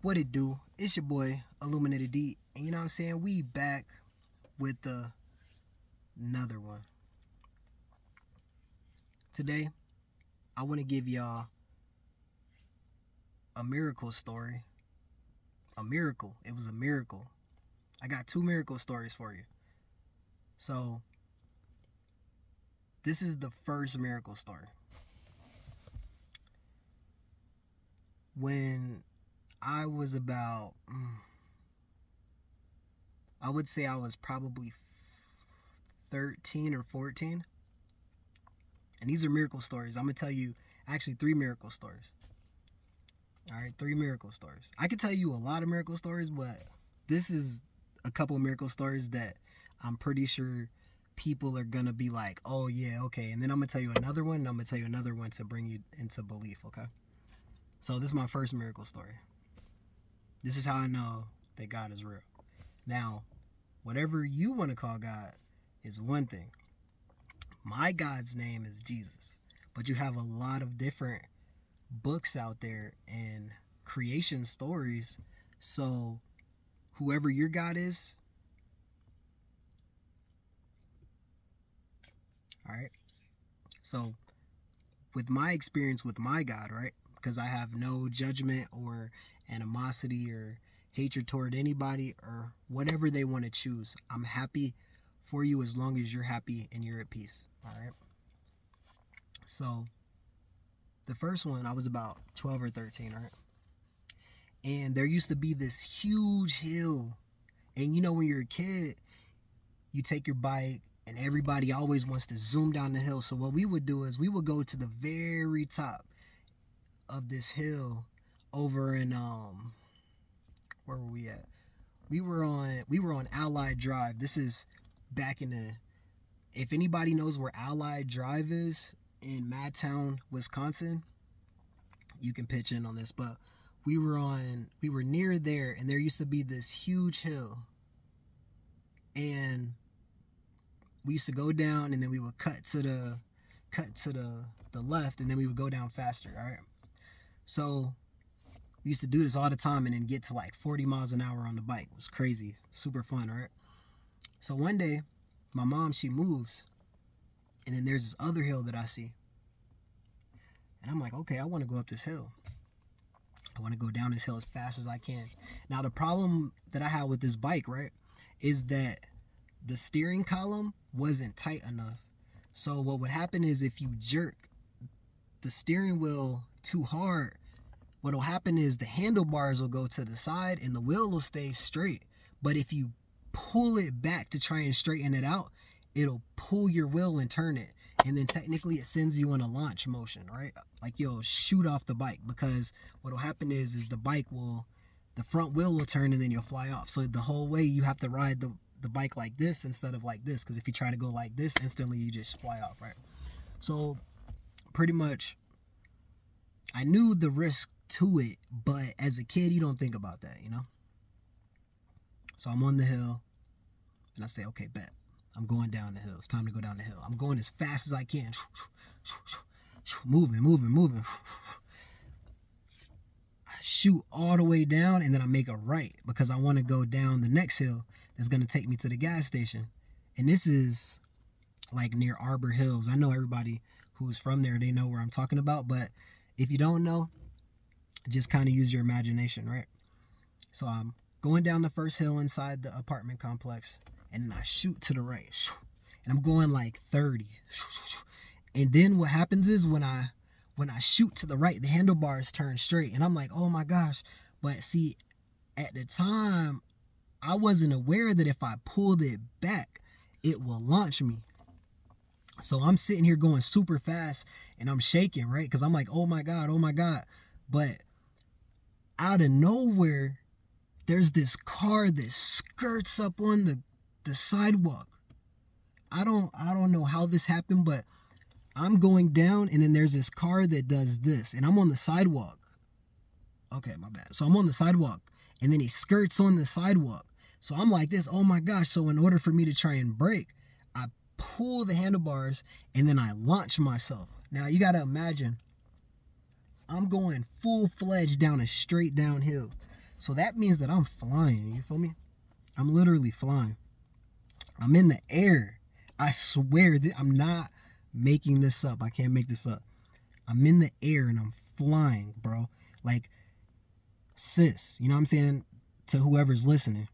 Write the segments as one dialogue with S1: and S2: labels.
S1: What it do? It's your boy Illuminated D, and you know what I'm saying? We back with another one. Today, I want to give y'all a miracle story. A miracle. It was a miracle. I got two miracle stories for you. So, this is the first miracle story. When I was about, I would say I was probably 13 or 14. And these are miracle stories. I'm going to tell you actually three miracle stories. All right, three miracle stories. I could tell you a lot of miracle stories, but this is a couple of miracle stories that I'm pretty sure people are going to be like, oh, yeah, okay. And then I'm going to tell you another one, and I'm going to tell you another one to bring you into belief, okay? So this is my first miracle story. This is how I know that God is real. Now, whatever you want to call God is one thing. My God's name is Jesus. But you have a lot of different books out there and creation stories. So whoever your God is, all right? So with my experience with my God, right? Because I have no judgment or animosity or hatred toward anybody or whatever they want to choose. I'm happy for you as long as you're happy and you're at peace. All right. So the first one, I was about 12 or 13, right? And there used to be this huge hill. And you know, when you're a kid, you take your bike and everybody always wants to zoom down the hill. So what we would do is we would go to the very top of this hill over in where were we at? We were on Allied Drive. This is back in the, if anybody knows where Allied Drive is in Madtown, Wisconsin, you can pitch in on this, but we were near there, and there used to be this huge hill, and we used to go down, and then we would cut to the left, and then we would go down faster. All right. So we used to do this all the time, and then get to like 40 miles an hour on the bike. It was crazy, super fun. All right. So one day, my mom, she moves, and then there's this other hill that I see, and I'm like, okay, I want to go up this hill. I want to go down this hill as fast as I can. Now, the problem that I had with this bike, right, is that the steering column wasn't tight enough. So what would happen is if you jerk the steering wheel too hard, what'll happen is the handlebars will go to the side and the wheel will stay straight. But if you pull it back to try and straighten it out, it'll pull your wheel and turn it. And then technically it sends you in a launch motion, right? Like you'll shoot off the bike, because what'll happen is the front wheel will turn and then you'll fly off. So the whole way you have to ride the bike like this instead of like this, because if you try to go like this, instantly you just fly off, right? So pretty much I knew the risk to it, but as a kid you don't think about that, you know? So I'm on the hill and I say, okay, bet. I'm going down the hill. It's time to go down the hill. I'm going as fast as I can. Moving. I shoot all the way down, and then I make a right because I want to go down the next hill that's going to take me to the gas station. And this is like near Arbor Hills. I know everybody who's from there, they know where I'm talking about. But if you don't know, just kind of use your imagination, right? So I'm going down the first hill inside the apartment complex, and then I shoot to the right, and I'm going like 30. And then what happens is when I shoot to the right, the handlebars turn straight, and I'm like, oh my gosh. But see, at the time, I wasn't aware that if I pulled it back, it will launch me. So I'm sitting here going super fast, and I'm shaking, right? Because I'm like, oh my God. But out of nowhere, there's this car that skirts up on the sidewalk. I don't know how this happened, but I'm going down, and then there's this car that does this, and I'm on the sidewalk. Okay, my bad. So I'm on the sidewalk, and then he skirts on the sidewalk. So I'm like this, oh my gosh. So in order for me to try and brake, I pull the handlebars, and then I launch myself. Now you got to imagine, I'm going full-fledged down a straight downhill. So that means that I'm flying. You feel me? I'm literally flying. I'm in the air. I swear, I'm not making this up. I can't make this up. I'm in the air and I'm flying, bro. Like, sis, you know what I'm saying? To whoever's listening,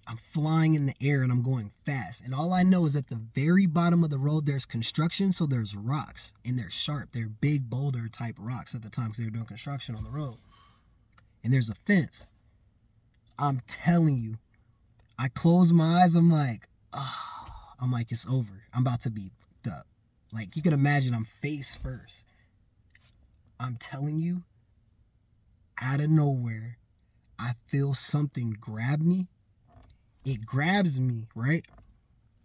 S1: I'm flying in the air and I'm going fast. And all I know is at the very bottom of the road, there's construction. So there's rocks and they're sharp. They're big boulder type rocks at the time because they were doing construction on the road. And there's a fence. I'm telling you, I close my eyes. I'm like, it's over. I'm about to be fucked up. Like, you can imagine I'm face first. I'm telling you, out of nowhere, I feel something grab me. It grabs me, right?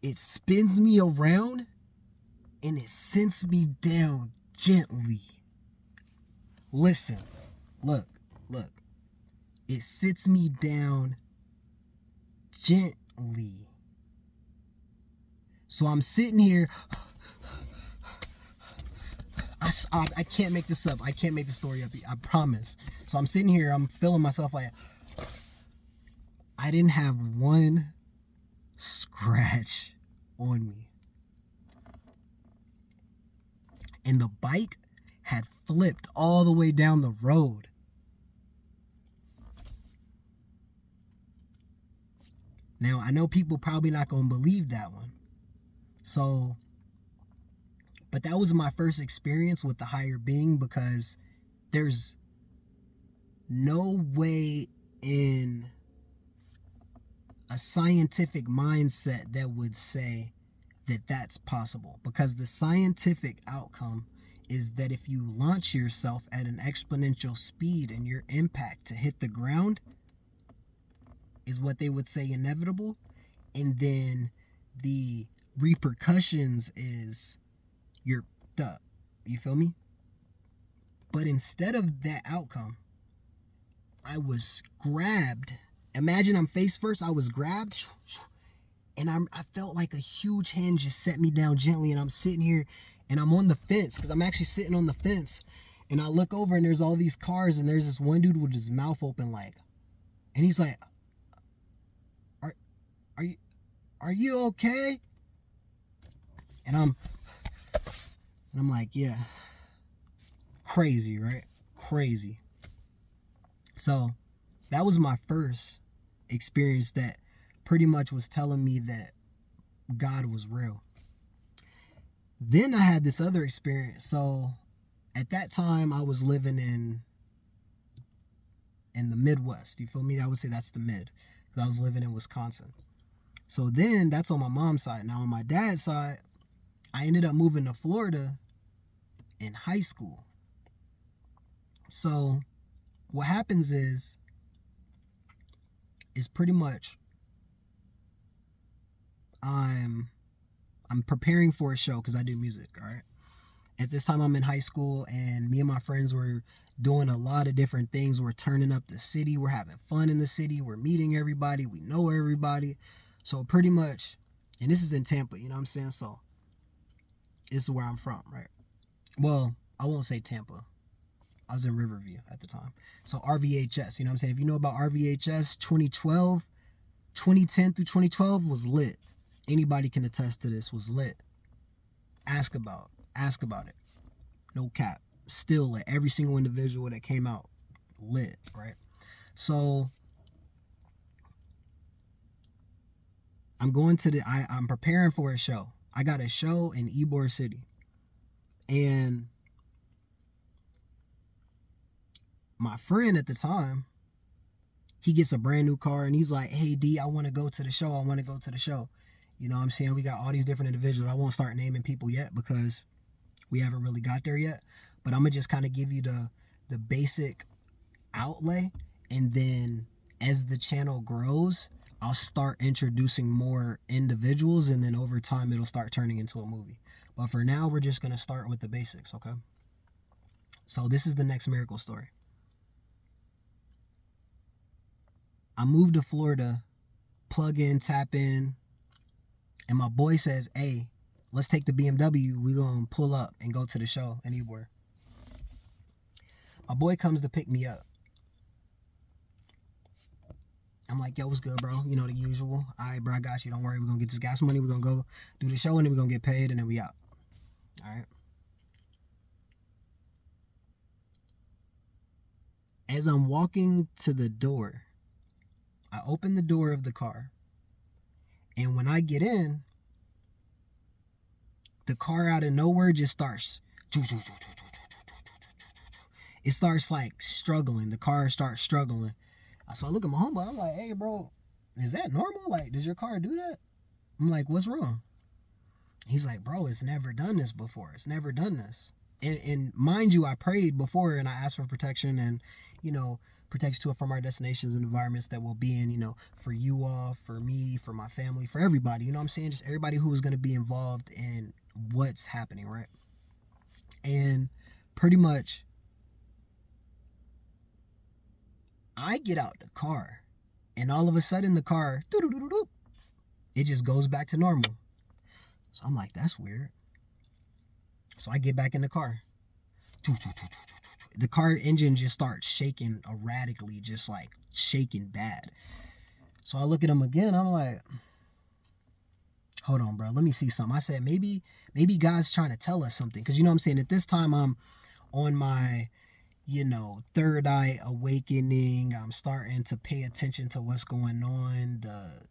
S1: It spins me around and it sends me down gently. Listen, look. It sits me down gently. So I'm sitting here. I can't make this up. I can't make the story up. I promise. So I'm sitting here. I'm feeling myself like I didn't have one scratch on me. And the bike had flipped all the way down the road. Now, I know people probably not going to believe that one. So, but that was my first experience with the higher being because there's no way in a scientific mindset that would say that that's possible, because the scientific outcome is that if you launch yourself at an exponential speed and your impact to hit the ground is what they would say inevitable, and then the repercussions is you're up. You feel me? But instead of that outcome, I was grabbed. Imagine I'm face first. I was grabbed, and I felt like a huge hand just set me down gently, and I'm sitting here, and I'm on the fence because I'm actually sitting on the fence, and I look over, and there's all these cars, and there's this one dude with his mouth open, like, and he's like, "Are you okay?" And I'm like, yeah, crazy, right? Crazy. So that was my first experience that pretty much was telling me that God was real. Then I had this other experience. So at that time I was living in the Midwest. You feel me? I would say that's the mid, because I was living in Wisconsin. So then that's on my mom's side. Now on my dad's side, I ended up moving to Florida in high school. So what happens is pretty much I'm preparing for a show because I do music, all right? At this time I'm in high school, and me and my friends were doing a lot of different things. We're turning up the city. We're having fun in the city. We're meeting everybody. We know everybody. So pretty much, and this is in Tampa, you know what I'm saying? So this is where I'm from, right? Well, I won't say Tampa. I was in Riverview at the time. So RVHS, you know what I'm saying? If you know about RVHS, 2010 through 2012 was lit. Anybody can attest to this, was lit. Ask about it. No cap. Still lit. Every single individual that came out, lit, right? So I'm going to I'm preparing for a show. I got a show in Ybor City. And my friend at the time, he gets a brand new car, and he's like, "Hey D, I want to go to the show. You know what I'm saying? We got all these different individuals. I won't start naming people yet because we haven't really got there yet. But I'm going to just kind of give you the basic outlay. And then as the channel grows, I'll start introducing more individuals. And then over time, it'll start turning into a movie. But for now, we're just going to start with the basics, okay? So this is the next miracle story. I moved to Florida, plug in, tap in, and my boy says, "Hey, let's take the BMW. We're going to pull up and go to the show in Ybor." My boy comes to pick me up. I'm like, yo, what's good, bro? You know, the usual. All right, bro, I got you. Don't worry. We're going to get this gas money. We're going to go do the show, and then we're going to get paid, and then we out. All right. As I'm walking to the door, I open the door of the car. And when I get in, the car out of nowhere just starts. It starts like struggling. The car starts struggling. So I look at my homeboy. I'm like, hey, bro, is that normal? Like, does your car do that? I'm like, what's wrong? He's like, bro, it's never done this before. It's never done this. And mind you, I prayed before and I asked for protection and, you know, protection to it from our destinations and environments that we'll be in, you know, for you all, for me, for my family, for everybody. You know what I'm saying? Just everybody who is going to be involved in what's happening, right? And pretty much, I get out the car and all of a sudden the car, it just goes back to normal. So I'm like, that's weird. So I get back in the car. The car engine just starts shaking erratically, just like shaking bad. So I look at him again. I'm like, hold on, bro. Let me see something. I said, maybe God's trying to tell us something. Because you know what I'm saying? At this time, I'm on my, you know, third eye awakening. I'm starting to pay attention to what's going on, the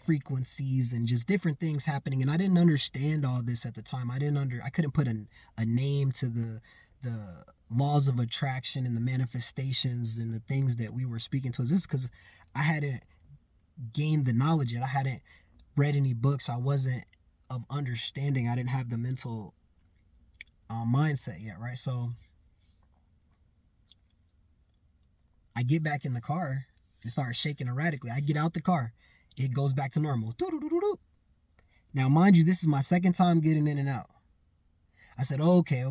S1: frequencies and just different things happening. And I didn't understand all this at the time. I couldn't put a name to the laws of attraction and the manifestations and the things that we were speaking to. Is this because I hadn't gained the knowledge yet? I hadn't read any books. I wasn't of understanding. I didn't have the mental mindset yet, right? So I get back in the car. It starts shaking erratically. I get out the car. It goes back to normal. Now, mind you, this is my second time getting in and out. I said, okay.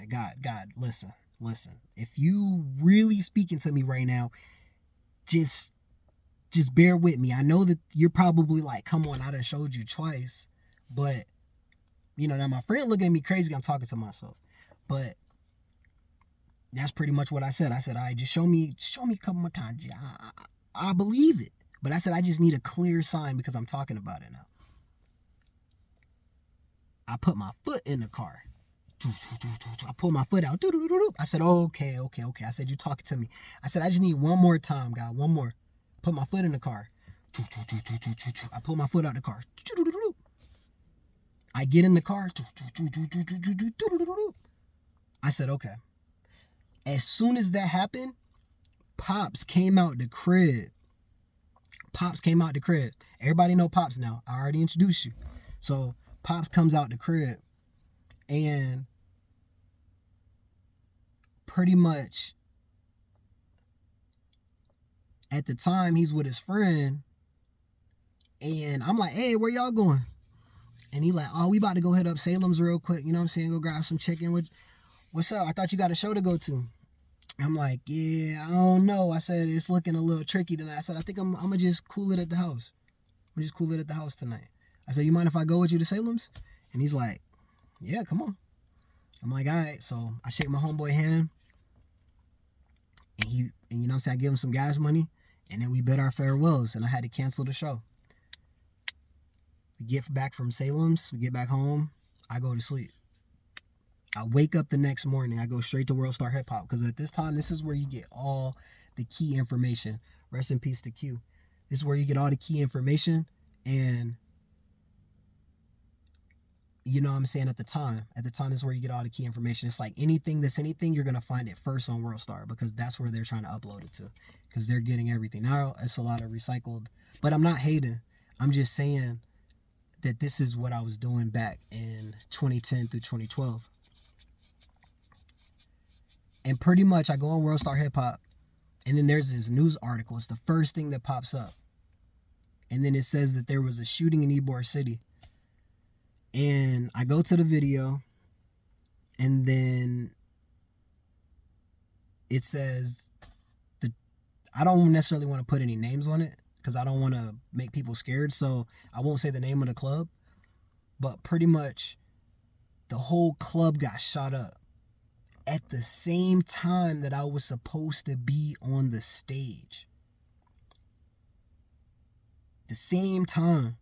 S1: God, listen. If you really speaking to me right now, just bear with me. I know that you're probably like, come on, I done showed you twice. But, you know, now my friend looking at me crazy, I'm talking to myself. But that's pretty much what I said. I said, all right, just show me a couple more times. I believe it. But I said, I just need a clear sign because I'm talking about it now. I put my foot in the car. I pull my foot out. I said, okay. I said, you talking to me. I said, I just need one more time, God. One more. Put my foot in the car. I pull my foot out the car. I get in the car. I said, okay. As soon as that happened, Pops came out the crib. Everybody know Pops now. I already introduced you. So Pops comes out the crib and pretty much at the time he's with his friend and I'm like, hey, where y'all going? And he like, oh, we about to go hit up Salem's real quick. You know what I'm saying? Go grab some chicken. What's up? I thought you got a show to go to. I'm like, yeah, I don't know. I said, it's looking a little tricky tonight. I said, I think I'm going to just cool it at the house. Tonight. I said, you mind if I go with you to Salem's? And he's like, yeah, come on. I'm like, all right. So I shake my homeboy hand. And you know what I'm saying? I give him some gas money. And then we bid our farewells. And I had to cancel the show. We get back from Salem's. We get back home. I go to sleep. I wake up the next morning. I go straight to World Star Hip Hop because at this time, this is where you get all the key information. Rest in peace to Q. This is where you get all the key information. And you know what I'm saying? At the time, this is where you get all the key information. It's like anything that's anything, you're going to find it first on World Star because that's where they're trying to upload it to because they're getting everything. Now it's a lot of recycled, but I'm not hating. I'm just saying that this is what I was doing back in 2010 through 2012. And pretty much I go on World Star Hip Hop and then there's this news article. It's the first thing that pops up. And then it says that there was a shooting in Ybor City. And I go to the video and then it says I don't necessarily want to put any names on it because I don't want to make people scared. So I won't say the name of the club. But pretty much the whole club got shot up at the same time that I was supposed to be on the stage. the same time.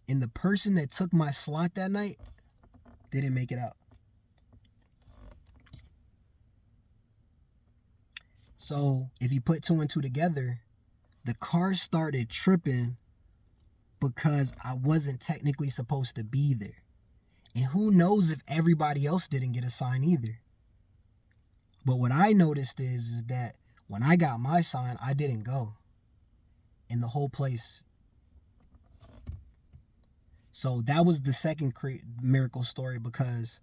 S1: And the person that took my slot that night didn't make it out. So if you put 2 and 2 together, the car started tripping because I wasn't technically supposed to be there. And who knows if everybody else didn't get a sign either. But what I noticed is that when I got my sign, I didn't go. And the whole place. So that was the second miracle story, because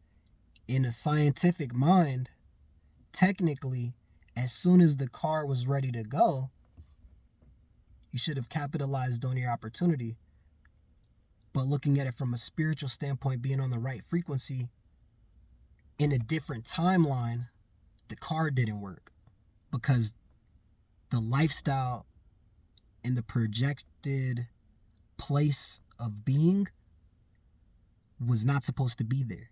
S1: in a scientific mind, technically, as soon as the car was ready to go, you should have capitalized on your opportunity. But looking at it from a spiritual standpoint, being on the right frequency, in a different timeline, the car didn't work because the lifestyle and the projected place of being was not supposed to be there.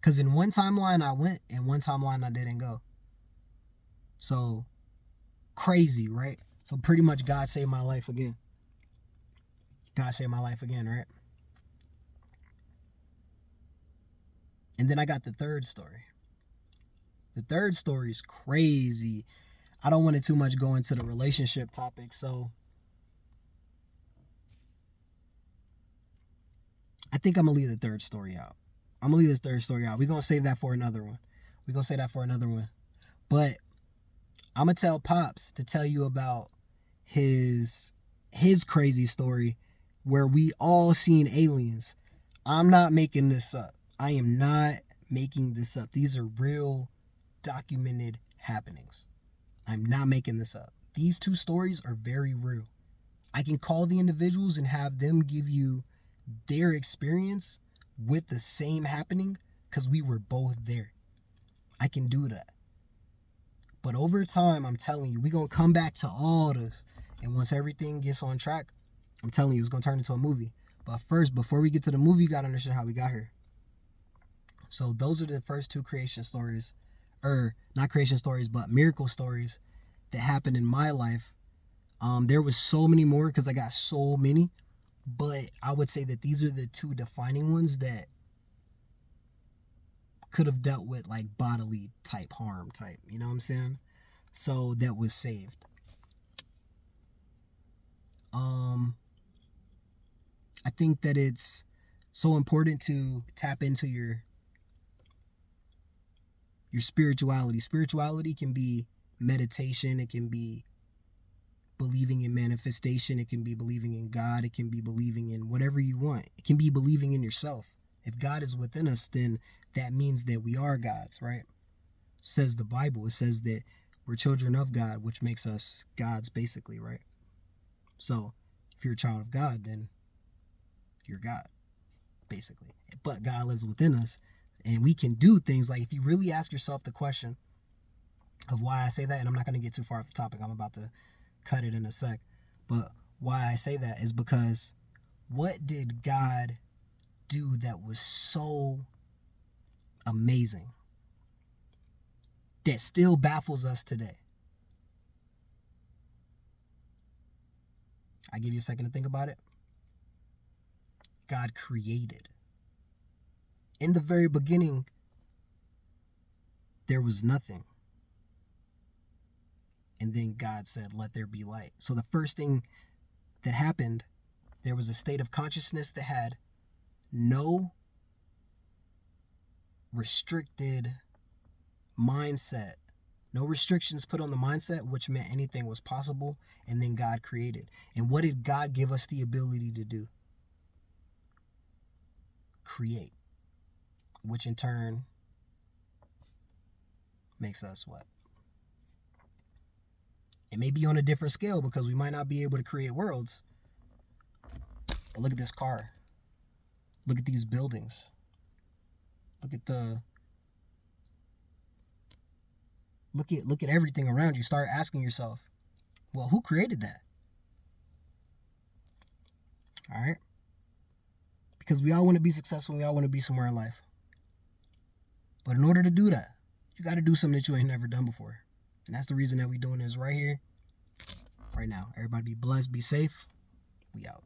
S1: Because in one timeline I went, in one timeline I didn't go. So crazy, right? So pretty much God saved my life again. God saved my life again, right? And then I got the third story. The third story is crazy. I don't want to too much go into the relationship topic, so I think I'm going to leave the third story out. I'm going to leave this third story out. We're going to save that for another one. But I'm going to tell Pops to tell you about his crazy story where we all seen aliens. I'm not making this up. I am not making this up. These are real documented happenings. I'm not making this up. These two stories are very real. I can call the individuals and have them give you their experience with the same happening because we were both there. I can do that. But over time, I'm telling you, we're going to come back to all this. And once everything gets on track, I'm telling you, it's going to turn into a movie. But first, before we get to the movie, you got to understand how we got here. So those are the first two creation stories. Or not creation stories, but miracle stories that happened in my life. There was so many more because I got so many. But I would say that these are the two defining ones that could have dealt with like bodily type harm type. You know what I'm saying? So that was saved. I think that it's so important to tap into your spirituality. Spirituality can be meditation. It can be believing in manifestation. It can be believing in God. It can be believing in whatever you want. It can be believing in yourself. If God is within us, then that means that we are God's, right? Says the Bible. It says that we're children of God, which makes us God's basically, right? So if you're a child of God, then you're God, basically. But God lives within us. And we can do things like, if you really ask yourself the question of why I say that, and I'm not going to get too far off the topic, I'm about to cut it in a sec, but why I say that is because what did God do that was so amazing that still baffles us today? I give you a second to think about it. God created. In the very beginning, there was nothing. And then God said, let there be light. So the first thing that happened, there was a state of consciousness that had no restricted mindset, no restrictions put on the mindset, which meant anything was possible. And then God created. And what did God give us the ability to do? Create. Which in turn makes us what? It may be on a different scale because we might not be able to create worlds. But look at this car. Look at these buildings. Look at everything around you. Start asking yourself, well, who created that? All right? Because we all want to be successful. We all want to be somewhere in life. But in order to do that, you got to do something that you ain't never done before. And that's the reason that we're doing this right here, right now. Everybody be blessed, be safe. We out.